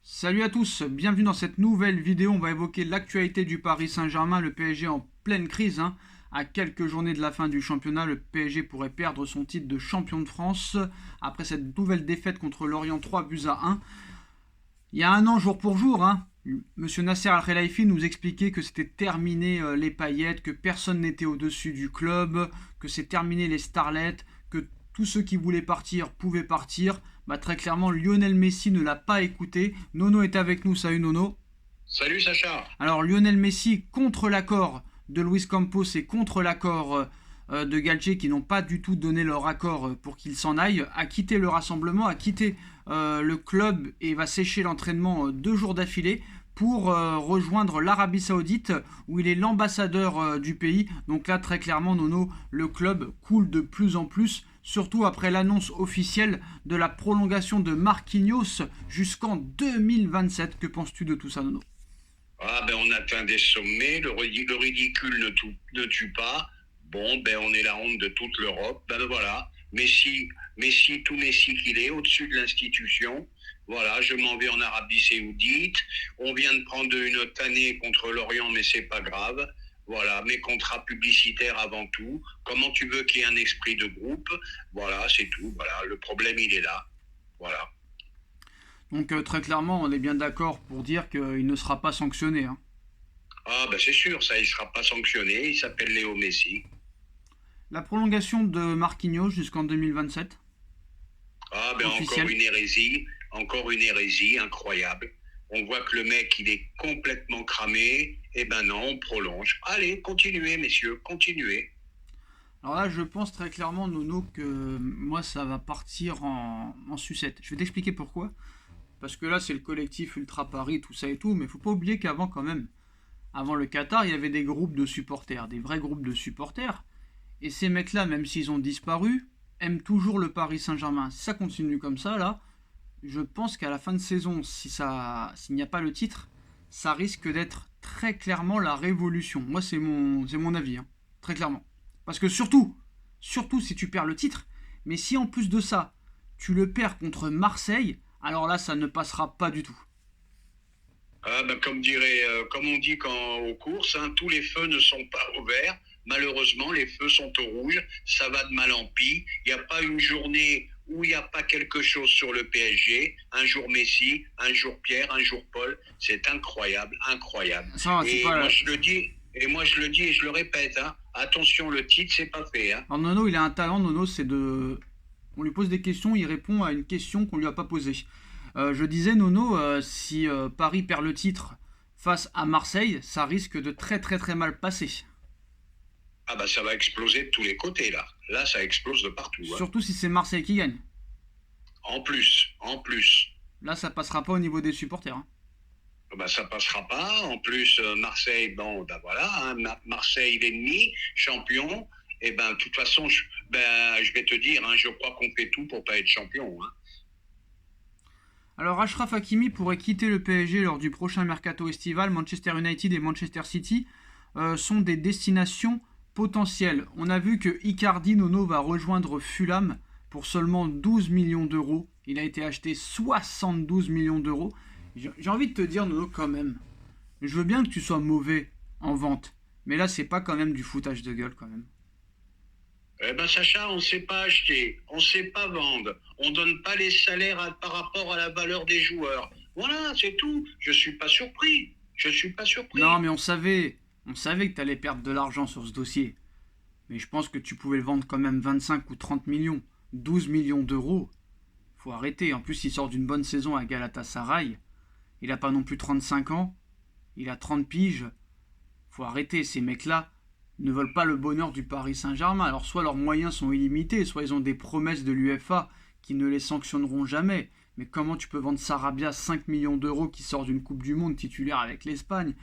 Salut à tous, bienvenue dans cette nouvelle vidéo. On va évoquer l'actualité du Paris Saint-Germain, le PSG en pleine crise. À quelques journées de la fin du championnat, le PSG pourrait perdre son titre de champion de France après cette nouvelle défaite contre Lorient 3-1. Il y a un an, jour pour jour, Monsieur Nasser Al-Khelaifi nous expliquait que c'était terminé les paillettes, que personne n'était au-dessus du club, que c'est terminé les starlets, que tous ceux qui voulaient partir pouvaient partir. Très clairement, Lionel Messi ne l'a pas écouté. Nono est avec nous, salut Nono. Salut Sacha. Alors Lionel Messi, contre l'accord de Luis Campos et contre l'accord de Galtier, qui n'ont pas du tout donné leur accord pour qu'il s'en aille, a quitté le rassemblement, a quitté le club et va sécher l'entraînement 2 jours d'affilée pour rejoindre l'Arabie Saoudite où il est l'ambassadeur du pays. Donc là, très clairement, Nono, le club coule de plus en plus, surtout après l'annonce officielle de la prolongation de Marquinhos jusqu'en 2027. Que penses-tu de tout ça, Nono? On atteint des sommets, le ridicule ne tue pas. On est la honte de toute l'Europe. Voilà, Messi, tout Messi qu'il est, au-dessus de l'institution. Voilà, je m'en vais en Arabie Saoudite. On vient de prendre une autre année contre l'Orient, mais c'est pas grave. Voilà, mes contrats publicitaires avant tout. Comment tu veux qu'il y ait un esprit de groupe? Voilà, c'est tout. Voilà, le problème, il est là. Voilà. Donc très clairement, on est bien d'accord pour dire qu'il ne sera pas sanctionné. C'est sûr, ça, il sera pas sanctionné. Il s'appelle Léo Messi. La prolongation de Marquinhos jusqu'en 2027, officielle. Encore une hérésie incroyable. On voit que le mec, il est complètement cramé. Non, on prolonge. Allez, continuez, messieurs, continuez. Alors là, je pense très clairement, Nono, que moi, ça va partir en sucette. Je vais t'expliquer pourquoi. Parce que là, c'est le collectif Ultra Paris, tout ça et tout, mais il faut pas oublier qu'avant, quand même, avant le Qatar, il y avait des groupes de supporters, des vrais groupes de supporters. Et ces mecs-là, même s'ils ont disparu, aiment toujours le Paris Saint-Germain. Si ça continue comme ça, là, je pense qu'à la fin de saison, s'il n'y a pas le titre, ça risque d'être très clairement la révolution. Moi, c'est mon avis, très clairement. Parce que surtout si tu perds le titre, mais si en plus de ça, tu le perds contre Marseille, alors là, ça ne passera pas du tout. Comme on dit aux courses, tous les feux ne sont pas au vert. Malheureusement, les feux sont au rouge. Ça va de mal en pis. Il n'y a pas une journée où il n'y a pas quelque chose sur le PSG. Un jour Messi, un jour Pierre, un jour Paul. C'est incroyable, incroyable. Ça, c'est Et pas moi, je le dis, et je le répète, attention, le titre, c'est pas fait. Alors Nono, il a un talent, Nono, c'est de... On lui pose des questions, il répond à une question qu'on lui a pas posée. Je disais, Nono, si Paris perd le titre face à Marseille, ça risque de très très très mal passer. Ça va exploser de tous les côtés, là. Là, ça explose de partout. Surtout si c'est Marseille qui gagne. En plus. Là, ça passera pas au niveau des supporters. Ça passera pas. En plus, Marseille, voilà, Marseille l'ennemi, champion. De toute façon, je vais te dire, je crois qu'on fait tout pour pas être champion. Alors, Achraf Hakimi pourrait quitter le PSG lors du prochain mercato estival. Manchester United et Manchester City sont des destinations potentielles. On a vu que Icardi Nono va rejoindre Fulham pour seulement 12 millions d'euros. Il a été acheté 72 millions d'euros. J'ai envie de te dire, Nono, quand même, je veux bien que tu sois mauvais en vente, mais là, c'est pas quand même du foutage de gueule, quand même. Sacha, on ne sait pas acheter, on ne sait pas vendre, on ne donne pas les salaires par rapport à la valeur des joueurs. Voilà, c'est tout. Je suis pas surpris. Non, mais on savait que tu allais perdre de l'argent sur ce dossier. Mais je pense que tu pouvais le vendre quand même 25 ou 30 millions. 12 millions d'euros, faut arrêter. En plus, il sort d'une bonne saison à Galatasaray. Il n'a pas non plus 35 ans. Il a 30 piges. Faut arrêter. Ces mecs-là ne veulent pas le bonheur du Paris Saint-Germain. Alors soit leurs moyens sont illimités, soit ils ont des promesses de l'UEFA qui ne les sanctionneront jamais. Mais comment tu peux vendre Sarabia 5 millions d'euros qui sort d'une Coupe du Monde titulaire avec l'Espagne,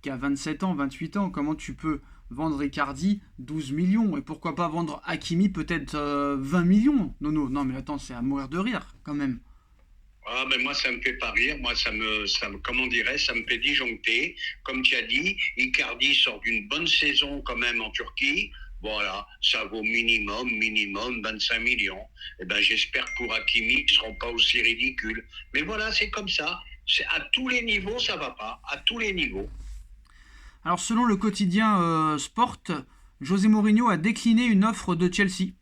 qui a 27 ans, 28 ans? Comment tu peux vendre Icardi 12 millions? Et pourquoi pas vendre Hakimi peut-être 20 millions? Non, mais attends, c'est à mourir de rire quand même. Moi, ça me fait pas rire. Moi, comment dirais, ça me fait disjoncter. Comme tu as dit, Icardi sort d'une bonne saison quand même en Turquie. Voilà, ça vaut minimum 25 millions. J'espère que pour Hakimi, ils ne seront pas aussi ridicules. Mais voilà, c'est comme ça. À tous les niveaux, ça va pas. À tous les niveaux. Alors selon le quotidien Sport, José Mourinho a décliné une offre de Chelsea,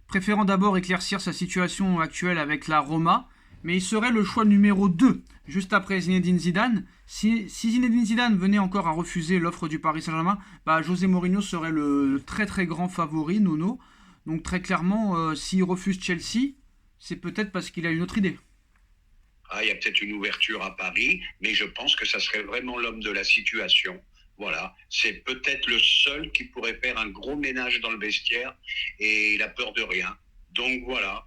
préférant d'abord éclaircir sa situation actuelle avec la Roma, mais il serait le choix numéro 2, juste après Zinedine Zidane. Si Zinedine Zidane venait encore à refuser l'offre du Paris Saint-Germain, José Mourinho serait le très très grand favori, Nono. Donc très clairement, s'il refuse Chelsea, c'est peut-être parce qu'il a une autre idée. Ah, il y a peut-être une ouverture à Paris, mais je pense que ça serait vraiment l'homme de la situation. Voilà, c'est peut-être le seul qui pourrait faire un gros ménage dans le vestiaire et il a peur de rien. Donc voilà.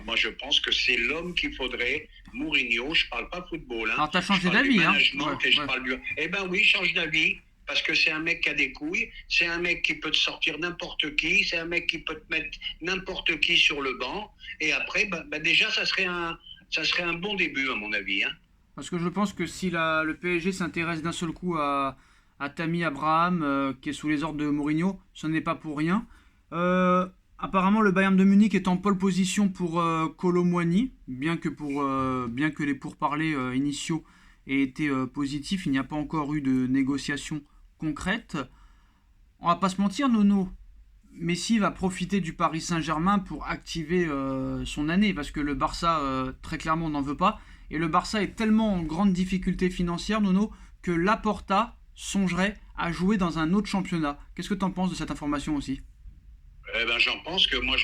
Moi, je pense que c'est l'homme qu'il faudrait. Mourinho, je parle pas football, hein. Alors t'as Je changé parle du d'avis, hein? management Ouais, et je ouais. parle du. Eh ben oui, change d'avis. Parce que c'est un mec qui a des couilles, c'est un mec qui peut te sortir n'importe qui, c'est un mec qui peut te mettre n'importe qui sur le banc. Et après, déjà, ça serait un bon début, à mon avis, hein. Parce que je pense que si le PSG s'intéresse d'un seul coup à Tammy Abraham, qui est sous les ordres de Mourinho, ce n'est pas pour rien. Apparemment, le Bayern de Munich est en pole position pour Kolo Muani, bien que les pourparlers initiaux aient été positifs, il n'y a pas encore eu de négociation concrète. On va pas se mentir, Nono. Messi va profiter du Paris Saint-Germain pour activer son année parce que le Barça, très clairement, n'en veut pas. Et le Barça est tellement en grande difficulté financière, Nono, que Laporta songerait à jouer dans un autre championnat. Qu'est-ce que tu en penses de cette information aussi? Eh ben, j'en pense que moi,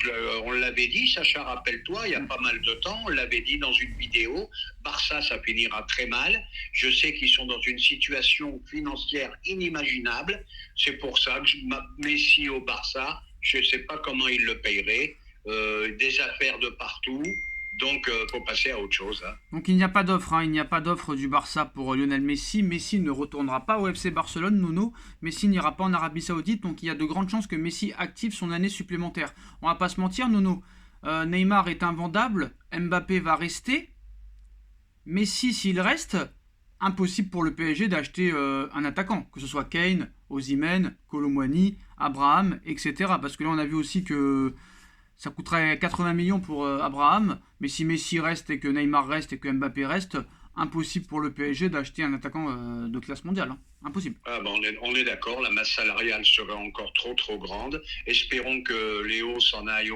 on l'avait dit, Sacha, rappelle-toi, il y a pas mal de temps, on l'avait dit dans une vidéo, Barça, ça finira très mal. Je sais qu'ils sont dans une situation financière inimaginable. C'est pour ça que Messi au Barça, je ne sais pas comment il le payerait. Des affaires de partout. Donc, faut passer à autre chose, hein. Donc il n'y a pas d'offre, hein, il n'y a pas d'offre du Barça pour Lionel Messi. Messi ne retournera pas au FC Barcelone, Nono. Messi n'ira pas en Arabie Saoudite, donc il y a de grandes chances que Messi active son année supplémentaire. On va pas se mentir, Nono. Neymar est invendable, Mbappé va rester. Messi, s'il reste, impossible pour le PSG d'acheter un attaquant, que ce soit Kane, Osimhen, Kolo Muani, Abraham, etc. Parce que là, on a vu aussi que ça coûterait 80 millions pour Abraham, mais si Messi reste et que Neymar reste et que Mbappé reste, impossible pour le PSG d'acheter un attaquant de classe mondiale, hein. Impossible. Ah ben on est d'accord, la masse salariale serait encore trop grande. Espérons que Léo s'en aille,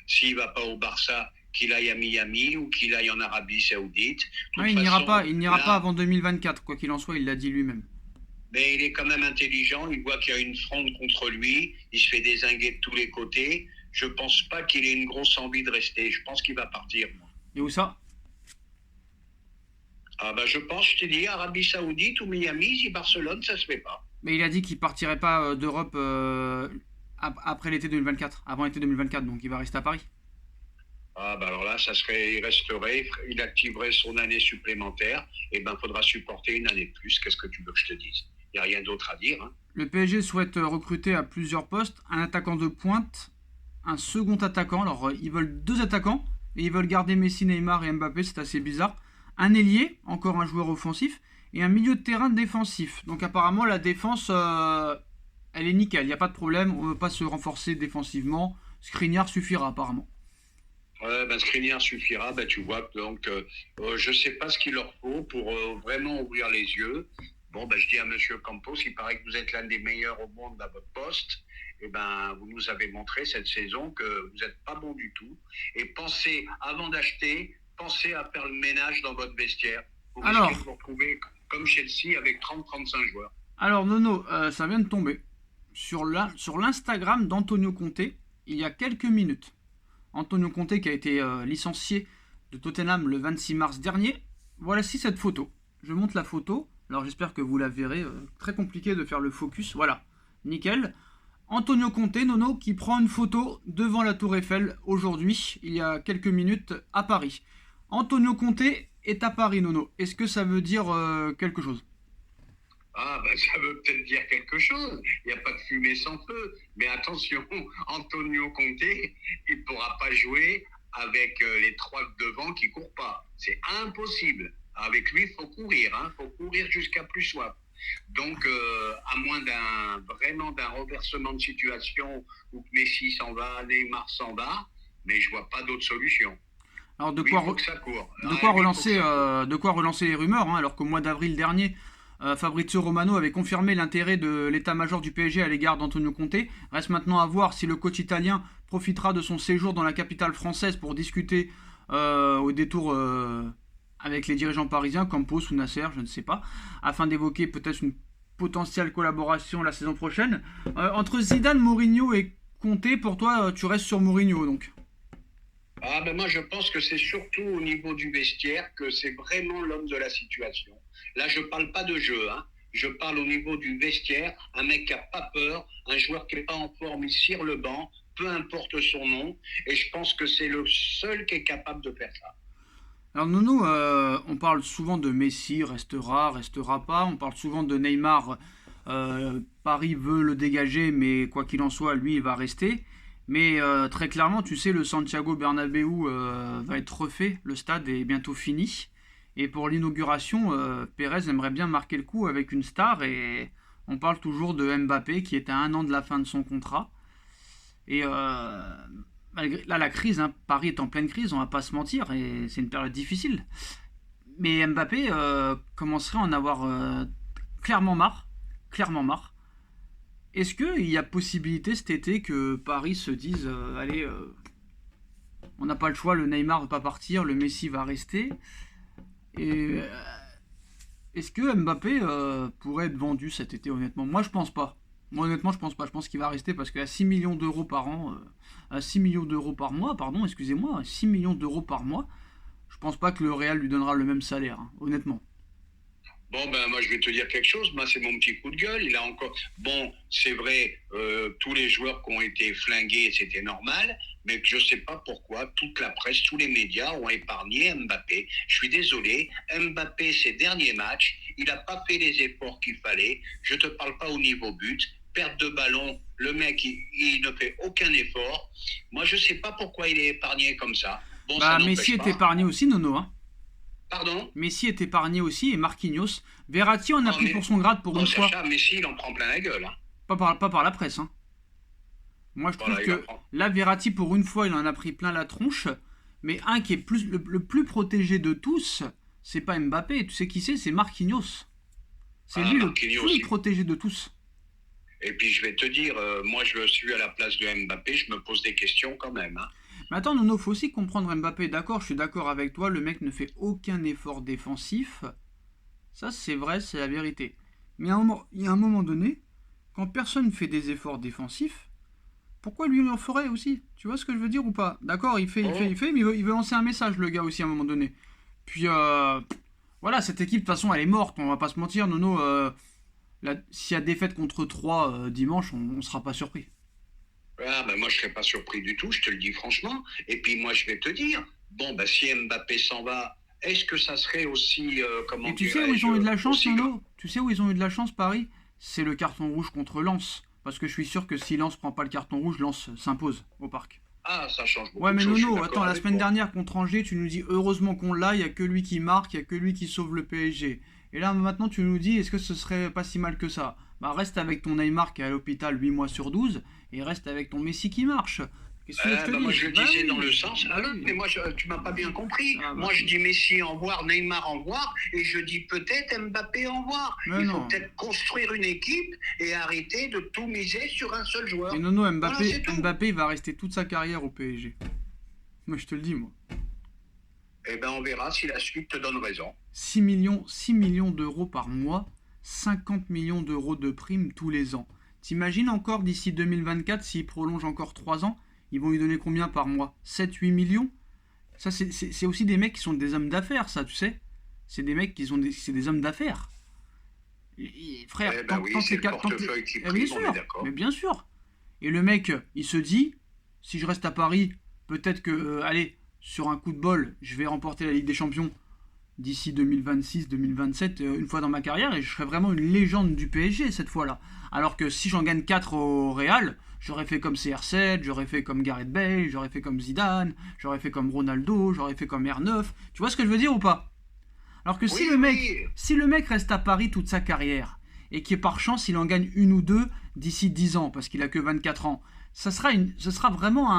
s'il va pas au Barça, qu'il aille à Miami ou qu'il aille en Arabie Saoudite. De Ouais, toute façon, il n'ira pas là, avant 2024, quoi qu'il en soit, il l'a dit lui-même. mais il est quand même intelligent, il voit qu'il y a une fronde contre lui, il se fait dézinguer de tous les côtés. Je pense pas qu'il ait une grosse envie de rester, je pense qu'il va partir, moi. Et où ça? Ah ben je pense, je t'ai dit, Arabie Saoudite ou Miami, si Barcelone, ça se fait pas. Mais il a dit qu'il partirait pas d'Europe après l'été 2024, avant l'été 2024, donc il va rester à Paris. Ah ben alors là, il activerait son année supplémentaire, et ben faudra supporter une année de plus. Qu'est-ce que tu veux que je te dise? Il n'y a rien d'autre à dire, hein. Le PSG souhaite recruter à plusieurs postes un attaquant de pointe, un second attaquant. Alors, ils veulent deux attaquants et ils veulent garder Messi, Neymar et Mbappé. C'est assez bizarre. Un ailier, encore un joueur offensif, et un milieu de terrain défensif. Donc, apparemment, la défense, elle est nickel. Il n'y a pas de problème. On ne veut pas se renforcer défensivement. Skriniar suffira, apparemment. Ouais, ben Skriniar suffira, ben tu vois, donc je sais pas ce qu'il leur faut pour vraiment ouvrir les yeux. Bon, ben je dis à Monsieur Campos, il paraît que vous êtes l'un des meilleurs au monde à votre poste. Et ben, vous nous avez montré cette saison que vous n'êtes pas bon du tout. Et pensez, avant d'acheter, pensez à faire le ménage dans votre vestiaire. Vous risquez de Alors, vous retrouver comme Chelsea avec 30-35 joueurs. alors Nono, ça vient de tomber. Sur l'Instagram d'Antonio Conte, il y a quelques minutes. Antonio Conte qui a été licencié de Tottenham le 26 mars dernier. Voici cette photo. Je montre la photo. Alors j'espère que vous la verrez. Très compliqué de faire le focus. Voilà. Nickel. Antonio Conte, Nono, qui prend une photo devant la Tour Eiffel aujourd'hui, il y a quelques minutes, à Paris. Antonio Conte est à Paris, Nono. Est-ce que ça veut dire quelque chose? Ah, ben ça veut peut-être dire quelque chose. Il n'y a pas de fumée sans feu. Mais attention, Antonio Conte, il ne pourra pas jouer avec les trois devant qui ne courent pas. C'est impossible. Avec lui, il faut courir. Il faut courir jusqu'à plus soif. Donc, à moins vraiment d'un reversement de situation où Messi s'en va, Neymar s'en va, mais je vois pas d'autre solution. Alors Oui, il faut que ça court. de quoi Oui, il faut que relancer, ça court. les rumeurs, hein, alors qu'au mois d'avril dernier, Fabrizio Romano avait confirmé l'intérêt de l'état-major du PSG à l'égard d'Antonio Conte. Reste maintenant à voir si le coach italien profitera de son séjour dans la capitale française pour discuter au détour avec les dirigeants parisiens, Campos ou Nasser, je ne sais pas, afin d'évoquer peut-être une potentielle collaboration la saison prochaine. Entre Zidane, Mourinho et Conte, pour toi, tu restes sur Mourinho donc. Ah ben moi je pense que c'est surtout au niveau du vestiaire que c'est vraiment l'homme de la situation. Là je parle pas de jeu, hein. Je parle au niveau du vestiaire, un mec qui a pas peur, un joueur qui est pas en forme, il cire le banc, peu importe son nom, et je pense que c'est le seul qui est capable de faire ça. Alors Nono, on parle souvent de Messi, restera pas. On parle souvent de Neymar. Paris veut le dégager, mais quoi qu'il en soit, lui, il va rester. Mais très clairement, tu sais, le Santiago Bernabéu va être refait. Le stade est bientôt fini. Et pour l'inauguration, Pérez aimerait bien marquer le coup avec une star. Et on parle toujours de Mbappé, qui est à 1 an de la fin de son contrat. Et là, la crise, hein, Paris est en pleine crise, on va pas se mentir, et c'est une période difficile. Mais Mbappé commencerait à en avoir clairement marre. Clairement marre. Est-ce qu'il y a possibilité cet été que Paris se dise allez, on n'a pas le choix, le Neymar va pas partir, le Messi va rester. Et est-ce que Mbappé pourrait être vendu cet été, honnêtement? Moi, je pense pas. Moi, honnêtement, je pense pas. Je pense qu'il va rester parce qu'à 6 millions d'euros par an, à 6 millions d'euros par mois, pardon, excusez-moi, à 6 millions d'euros par mois, je pense pas que le Real lui donnera le même salaire, hein, honnêtement. Bon, ben moi je vais te dire quelque chose, moi c'est mon petit coup de gueule. Il a encore. Bon, c'est vrai, tous les joueurs qui ont été flingués, c'était normal, mais que je ne sais pas pourquoi toute la presse, tous les médias ont épargné Mbappé. Je suis désolé, Mbappé, ses derniers matchs, il n'a pas fait les efforts qu'il fallait. Je ne te parle pas au niveau but. Perte de ballon, le mec, il ne fait aucun effort. Moi, je ne sais pas pourquoi il est épargné comme ça. Bon, ça Bah, Messi n'empêche est pas. épargné aussi, Nono, hein. Pardon? Messi est épargné aussi et Marquinhos. Verratti en a Oh, pris mais, pour son grade pour oh, une fois. Sacha, Messi, il en prend plein la gueule. Hein. Pas par la presse, hein. Moi, je trouve Voilà, il en que prend. là, Verratti, pour une fois, il en a pris plein la tronche. Mais un qui est le plus protégé de tous, c'est pas Mbappé. Tu sais qui c'est? C'est Marquinhos. C'est Ah, lui le Marquinhos plus aussi. protégé de tous. Et puis je vais te dire, moi je suis à la place de Mbappé, je me pose des questions quand même. Hein. Mais attends, Nono, faut aussi comprendre Mbappé. D'accord, je suis d'accord avec toi. Le mec ne fait aucun effort défensif. Ça, c'est vrai, c'est la vérité. Mais il y a un moment donné, quand personne fait des efforts défensifs, pourquoi lui il en ferait aussi? Tu vois ce que je veux dire ou pas? D'accord, Oh, mais il veut lancer un message, le gars aussi, à un moment donné. Puis, voilà, cette équipe, de toute façon, elle est morte, on va pas se mentir, Nono. S'il y a défaite contre 3 dimanche, on sera pas surpris. ah, ben moi je serais pas surpris du tout, je te le dis franchement. Et puis moi je vais te dire, bon ben si Mbappé s'en va, est-ce que ça serait aussi, comment Et tu sais où ils dirais-je, ont eu de la chance, aussi grand? Nono? Tu sais où ils ont eu de la chance, Paris? C'est le carton rouge contre Lens. Parce que je suis sûr que si Lens prend pas le carton rouge, Lens s'impose au parc. Ah, ça change Ouais, beaucoup de mais choses, je suis Nono, d'accord attends, la avec semaine toi. dernière contre Angers, tu nous dis heureusement qu'on l'a, il n'y a que lui qui marque, il n'y a que lui qui sauve le PSG. Et là, maintenant, tu nous dis est-ce que ce serait pas si mal que ça? Bah, reste avec ton Neymar qui est à l'hôpital 8 mois sur 12 et reste avec ton Messi qui marche. Qu'est-ce que tu veux que je te Ben moi je dise? le Bah disais dans le oui, sens, bah ah non, oui. mais moi tu m'as pas bien compris. Ah bah Moi je si. dis Messi en voir, Neymar en voir, et je dis peut-être Mbappé en voir. Mais Il faut non. peut-être construire une équipe et arrêter de tout miser sur un seul Mais joueur. Nono, Voilà, c'est tout. Mbappé, il va rester toute sa carrière au PSG. Moi, je te le dis, moi. Eh ben on verra si la suite te donne raison. 6 millions d'euros par mois, 50 millions d'euros de primes tous les ans. T'imagines encore d'ici 2024, s'il prolonge encore 3 ans, ils vont lui donner combien par mois? 7, 8 millions? Ça, c'est aussi des mecs qui sont des hommes d'affaires, ça, tu sais. C'est des mecs qui sont c'est des hommes d'affaires. Frère, Eh ben oui, c'est le tant que portefeuille qui bien prime, on est sûr, mais d'accord. bien sûr. Et le mec, il se dit, si je reste à Paris, peut-être que, allez, sur un coup de bol, je vais remporter la Ligue des Champions d'ici 2026-2027, une fois dans ma carrière, et je serai vraiment une légende du PSG cette fois-là. Alors que si j'en gagne 4 au Real, j'aurais fait comme CR7, j'aurais fait comme Gareth Bale, j'aurais fait comme Zidane, j'aurais fait comme Ronaldo, j'aurais fait comme R9. Tu vois ce que je veux dire ou pas? Alors que Oui, oui. si le mec reste à Paris toute sa carrière, et qui par chance il en gagne une ou deux d'ici 10 ans, parce qu'il a que 24 ans, ce sera vraiment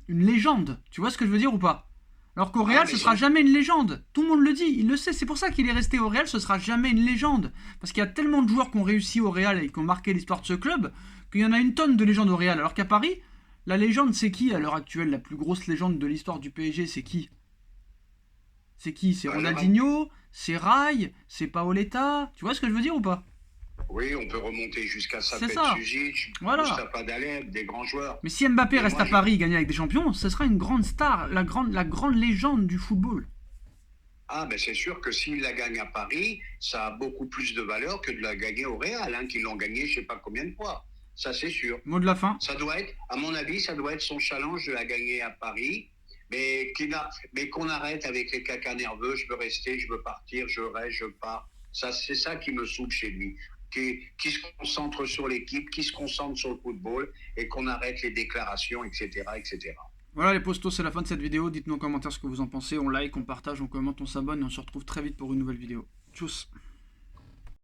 une légende. Tu vois ce que je veux dire ou pas? Alors qu'au Ah, Real, mais ce sera ça- jamais une légende. Tout le monde le dit, il le sait. C'est pour ça qu'il est resté au Real, ce sera jamais une légende. Parce qu'il y a tellement de joueurs qui ont réussi au Real et qui ont marqué l'histoire de ce club qu'il y en a une tonne de légendes au Real. Alors qu'à Paris, la légende, c'est qui à l'heure actuelle? La plus grosse légende de l'histoire du PSG, c'est qui? C'est qui? C'est à l'heure Ronaldinho? C'est Rai? C'est Paoletta? Tu vois ce que je veux dire ou pas? Oui, on peut remonter jusqu'à C'est Sapet ça. Suzic, Voilà. Mustafa Daleb, des grands joueurs. Mais si Mbappé Mais reste moi, à Paris et gagne avec des champions, ce sera une grande star, la grande légende du football. ah, ben c'est sûr que s'il la gagne à Paris, ça a beaucoup plus de valeur que de la gagner au Real, hein, qu'ils l'ont gagné je sais pas combien de fois. Ça, c'est sûr. Mot de la fin. Ça doit être, à mon avis, ça doit être son challenge de la gagner à Paris. Mais qu'on arrête avec les cacas nerveux, je veux rester, je veux partir, je reste, je pars. Ça, c'est ça qui me saoule chez lui. Qui se concentre sur l'équipe, qui se concentre sur le football et qu'on arrête les déclarations, etc., etc. Voilà les postos, c'est la fin de cette vidéo. Dites-nous en commentaire ce que vous en pensez. On like, on partage, on commente, on s'abonne et on se retrouve très vite pour une nouvelle vidéo. Tchuss.